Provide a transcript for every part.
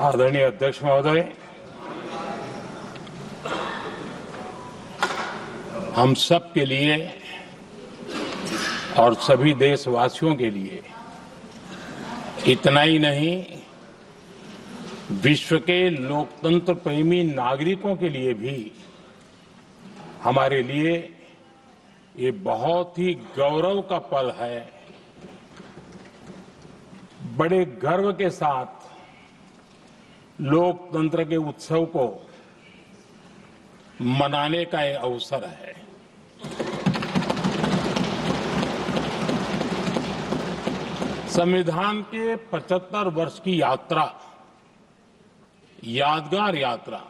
आदरणीय अध्यक्ष महोदय, हम सब के लिए और सभी देशवासियों के लिए इतना ही नहीं, विश्व के लोकतंत्र प्रेमी नागरिकों के लिए भी हमारे लिए ये बहुत ही गौरव का पल है। बड़े गर्व के साथ लोकतंत्र के उत्सव को मनाने का एक अवसर है। संविधान के 75 वर्ष की यात्रा, यादगार यात्रा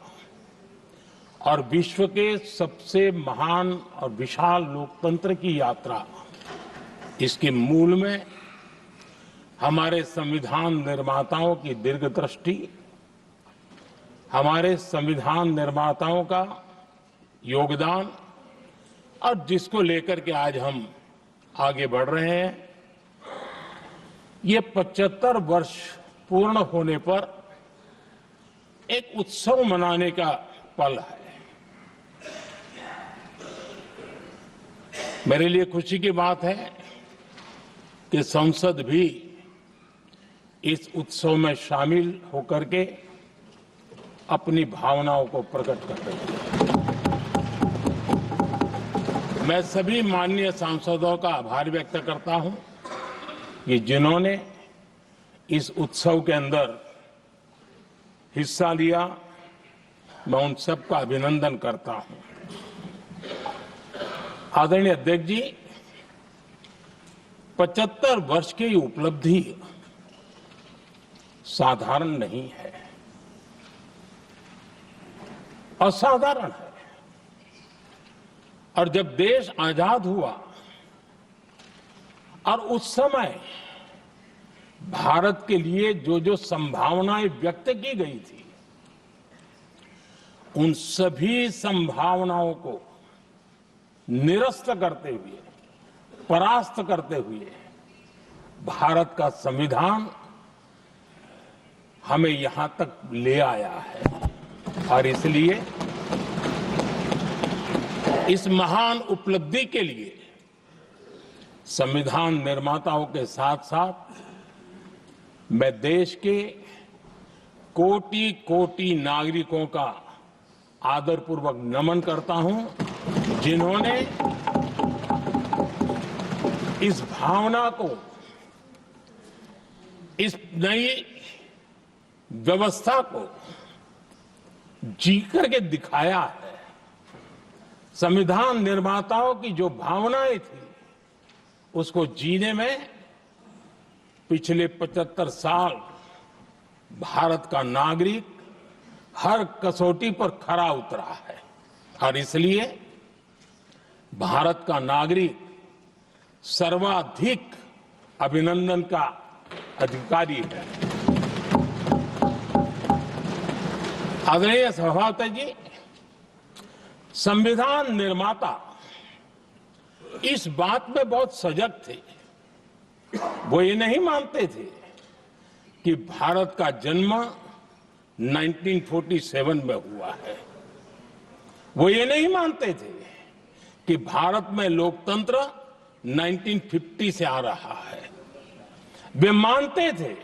और विश्व के सबसे महान और विशाल लोकतंत्र की यात्रा, इसके मूल में हमारे संविधान निर्माताओं की दीर्घदृष्टि, हमारे संविधान निर्माताओं का योगदान और जिसको लेकर के आज हम आगे बढ़ रहे हैं, ये 75 वर्ष पूर्ण होने पर एक उत्सव मनाने का पल है। मेरे लिए खुशी की बात है कि संसद भी इस उत्सव में शामिल होकर के अपनी भावनाओं को प्रकट कर रही है। मैं सभी माननीय सांसदों का आभार व्यक्त करता हूं कि जिन्होंने इस उत्सव के अंदर हिस्सा लिया। मैं उन सबका अभिनंदन करता हूं। आदरणीय अध्यक्ष जी, 75 वर्ष की उपलब्धि साधारण नहीं है, असाधारण है। और जब देश आजाद हुआ और उस समय भारत के लिए जो जो संभावनाएं व्यक्त की गई थी, उन सभी संभावनाओं को निरस्त करते हुए, परास्त करते हुए भारत का संविधान हमें यहां तक ले आया है। और इसलिए इस महान उपलब्धि के लिए संविधान निर्माताओं के साथ साथ मैं देश के कोटि कोटि नागरिकों का आदरपूर्वक नमन करता हूं, जिन्होंने इस भावना को, इस नई व्यवस्था को जी करके दिखाया है। संविधान निर्माताओं की जो भावनाएं थी, उसको जीने में पिछले 75 साल भारत का नागरिक हर कसौटी पर खरा उतरा है। और इसलिए भारत का नागरिक सर्वाधिक अभिनंदन का अधिकारी है। आदरणीय सभापति जी, संविधान निर्माता इस बात में बहुत सजग थे। वो ये नहीं मानते थे कि भारत का जन्म 1947 में हुआ है। वो ये नहीं मानते थे कि भारत में लोकतंत्र 1950 से आ रहा है। वे मानते थे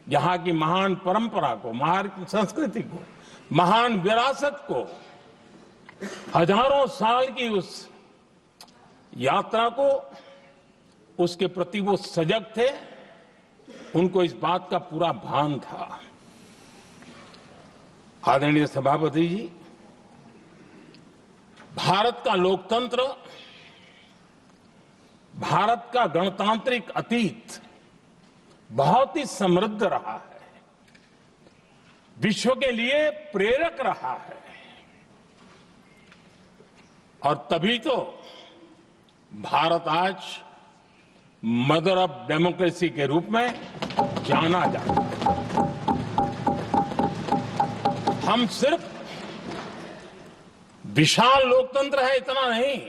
यहां की महान परंपरा को, महान संस्कृति को, महान विरासत को, हजारों साल की उस यात्रा को, उसके प्रति वो सजग थे। उनको इस बात का पूरा भान था। आदरणीय सभापति जी, भारत का लोकतंत्र, भारत का गणतांत्रिक अतीत बहुत ही समृद्ध रहा है, विश्व के लिए प्रेरक रहा है। और तभी तो भारत आज मदर ऑफ डेमोक्रेसी के रूप में जाना जाता है। हम सिर्फ विशाल लोकतंत्र है इतना नहीं,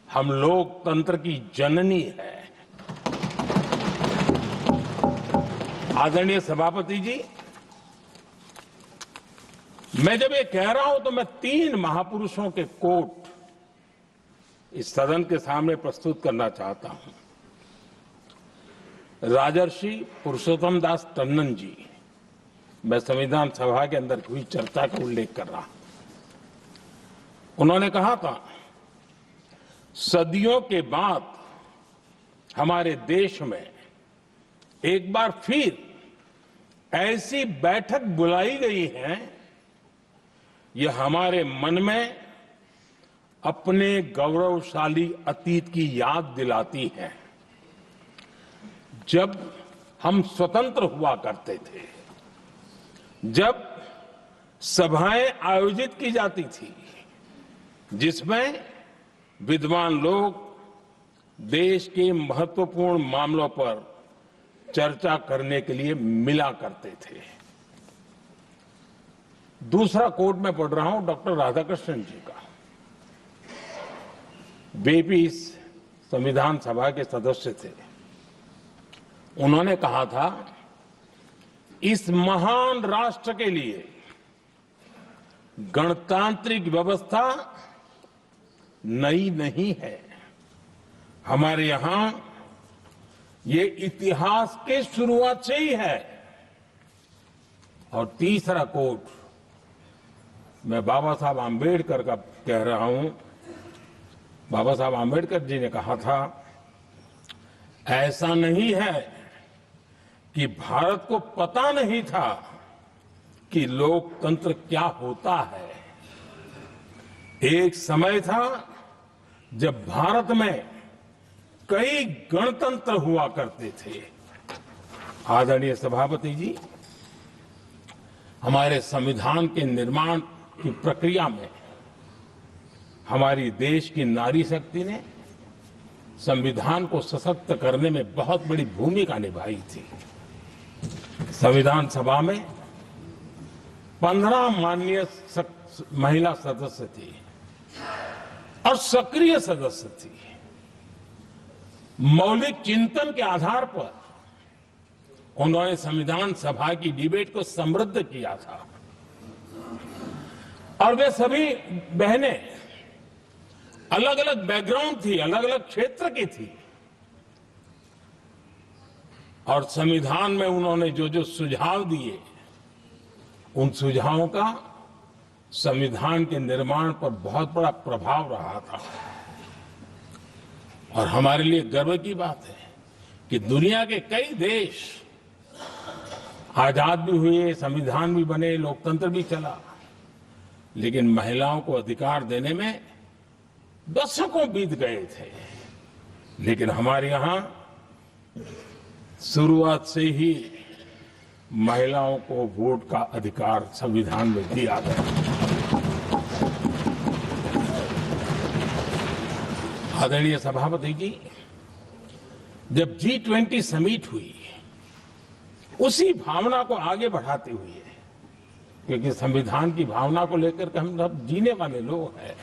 हम लोकतंत्र की जननी है। आदरणीय सभापति जी, मैं जब ये कह रहा हूं तो मैं 3 महापुरुषों के कोट इस सदन के सामने प्रस्तुत करना चाहता हूं। राजर्षि पुरुषोत्तम दास टंडन जी, मैं संविधान सभा के अंदर हुई चर्चा का उल्लेख कर रहा हूं। उन्होंने कहा था, सदियों के बाद हमारे देश में एक बार फिर ऐसी बैठक बुलाई गई है, यह हमारे मन में अपने गौरवशाली अतीत की याद दिलाती है, जब हम स्वतंत्र हुआ करते थे, जब सभाएं आयोजित की जाती थी जिसमें विद्वान लोग देश के महत्वपूर्ण मामलों पर चर्चा करने के लिए मिला करते थे। दूसरा कोट मैं पढ़ रहा हूं डॉक्टर राधाकृष्णन जी का। वे भी इस संविधान सभा के सदस्य थे। उन्होंने कहा था, इस महान राष्ट्र के लिए गणतांत्रिक व्यवस्था नई नहीं है। हमारे यहां ये इतिहास के शुरुआत से ही है। और तीसरा कोट मैं बाबा साहब आंबेडकर का कह रहा हूं। बाबा साहब आंबेडकर जी ने कहा था, ऐसा नहीं है कि भारत को पता नहीं था कि लोकतंत्र क्या होता है। एक समय था जब भारत में कई गणतंत्र हुआ करते थे। आदरणीय सभापति जी, हमारे संविधान के निर्माण की प्रक्रिया में हमारी देश की नारी शक्ति ने संविधान को सशक्त करने में बहुत बड़ी भूमिका निभाई थी। संविधान सभा में 15 माननीय महिला सदस्य थी और सक्रिय सदस्य थी। मौलिक चिंतन के आधार पर उन्होंने संविधान सभा की डिबेट को समृद्ध किया था। और वे सभी बहनें अलग अलग बैकग्राउंड थी, अलग अलग क्षेत्र की थी। और संविधान में उन्होंने जो जो सुझाव दिए, उन सुझावों का संविधान के निर्माण पर बहुत बड़ा प्रभाव रहा था। और हमारे लिए गर्व की बात है कि दुनिया के कई देश आजाद भी हुए, संविधान भी बने, लोकतंत्र भी चला, लेकिन महिलाओं को अधिकार देने में दशकों बीत गए थे। लेकिन हमारे यहां शुरुआत से ही महिलाओं को वोट का अधिकार संविधान में दिया गया। आदरणीय सभापति जी, जब G20 समिट हुई, उसी भावना को आगे बढ़ाते हुए, क्योंकि संविधान की भावना को लेकर के हम सब जीने वाले लोग हैं,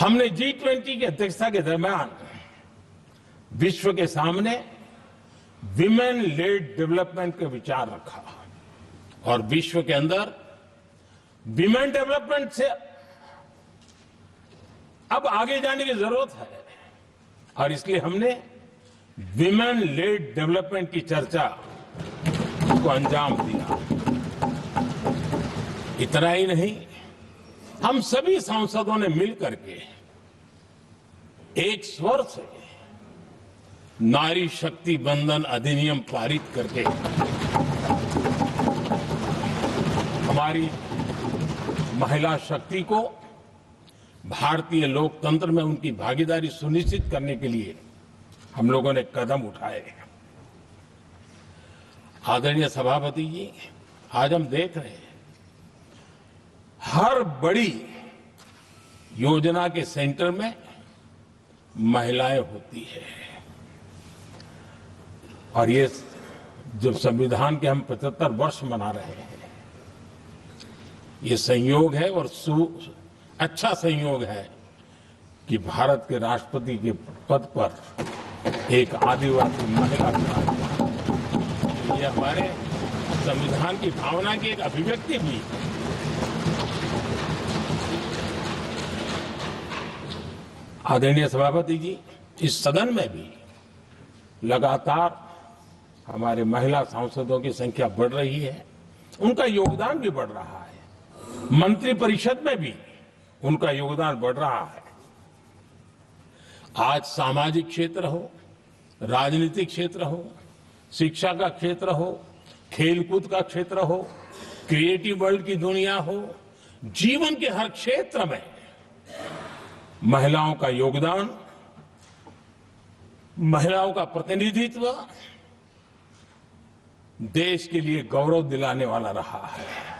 हमने G20 की अध्यक्षता के दरमियान विश्व के सामने विमेन लेड डेवलपमेंट का विचार रखा। और विश्व के अंदर विमेन डेवलपमेंट से अब आगे जाने की जरूरत है। और इसलिए हमने विमेन लेड डेवलपमेंट की चर्चा को अंजाम दिया। इतना ही नहीं, हम सभी सांसदों ने मिलकर के एक स्वर से नारी शक्ति बंधन अधिनियम पारित करके हमारी महिला शक्ति को भारतीय लोकतंत्र में उनकी भागीदारी सुनिश्चित करने के लिए हम लोगों ने कदम उठाए। आदरणीय सभापति जी, आज हम देख रहे हैं हर बड़ी योजना के सेंटर में महिलाएं होती है। और ये जब संविधान के हम 75 वर्ष मना रहे हैं, ये संयोग है और अच्छा संयोग है कि भारत के राष्ट्रपति के पद पर एक आदिवासी महिला। ये ये हमारे संविधान की भावना की एक अभिव्यक्ति भी है। आदरणीय सभापति जी, इस सदन में भी लगातार हमारे महिला सांसदों की संख्या बढ़ रही है, उनका योगदान भी बढ़ रहा है। मंत्रिपरिषद में भी उनका योगदान बढ़ रहा है। आज सामाजिक क्षेत्र हो, राजनीतिक क्षेत्र हो, शिक्षा का क्षेत्र हो, खेलकूद का क्षेत्र हो, क्रिएटिव वर्ल्ड की दुनिया हो, जीवन के हर क्षेत्र में महिलाओं का योगदान, महिलाओं का प्रतिनिधित्व देश के लिए गौरव दिलाने वाला रहा है।